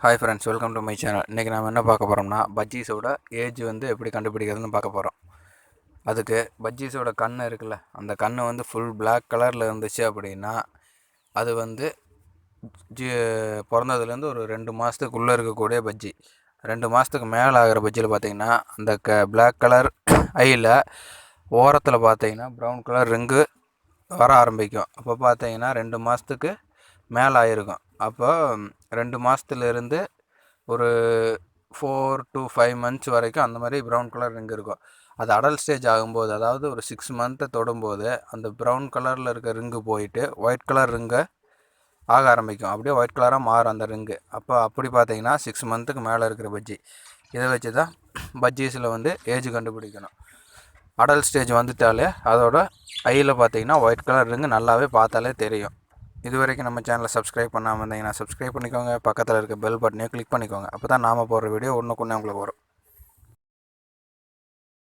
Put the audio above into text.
Hi friends, welcome to my channel. இன்றைக்கி நம்ம என்ன பார்க்க போகிறோம்னா, பஜ்ஜீஸோட ஏஜ் வந்து எப்படி கண்டுபிடிக்கிறதுன்னு பார்க்க போகிறோம். அதுக்கு பஜ்ஜீஸோட கண் இருக்குல்ல, அந்த கண் வந்து ஃபுல் பிளாக் கலரில் இருந்துச்சு அப்படின்னா அது வந்து பிறந்ததுலேருந்து ஒரு 2 மாதத்துக்குள்ளே இருக்கக்கூடிய பஜ்ஜி. 2 மாதத்துக்கு மேலே ஆகிற பஜ்ஜியில் பார்த்திங்கன்னா அந்த பிளாக் கலர் ஐயில் ஓரத்தில் பார்த்திங்கன்னா ப்ரௌன் கலர் ரிங்கு வர ஆரம்பிக்கும். அப்போ பார்த்திங்கன்னா 2 மாதத்துக்கு மேலே ஆகிருக்கும். அப்போ 2 மாதத்துலேருந்து ஒரு 4 to 5 months வரைக்கும் அந்த மாதிரி ப்ரௌன் கலர் ரிங் இருக்கும். அது அடல்ட் ஸ்டேஜ் ஆகும்போது, அதாவது ஒரு 6 மந்த்தை தொடும்போது அந்த ப்ரௌன் கலரில் இருக்க ரிங்கு போயிட்டு ஒயிட் கலர் ரிங்கை ஆக ஆரம்பிக்கும். அப்படியே ஒயிட் கலராக மாறும் அந்த ரிங்கு. அப்போ அப்படி பார்த்தீங்கன்னா 6 மந்த்துக்கு மேலே இருக்கிற பஜ்ஜி. இதை வச்சு தான் பஜ்ஜீஸில் வந்து ஏஜ் கண்டுபிடிக்கணும். அடல்ட் ஸ்டேஜ் வந்துட்டாலே அதோட ஐயில் பார்த்தீங்கன்னா ஒயிட் கலர் ரிங்கு நல்லாவே பார்த்தாலே தெரியும். இது வரைக்கும் நம்ம சேனலை சப்ஸ்கிரைப் பண்ணாமல் இருந்தீங்கன்னா சப்ஸ்கிரைப் பண்ணிக்கோங்க. பக்கத்தில் இருக்க பெல் பட்டனையும் கிளிக் பண்ணிக்கோங்க. அப்போ தான் நாம் போடுற வீடியோ ஒன்றுக்கு ஒன்று உங்களுக்கு வரும்.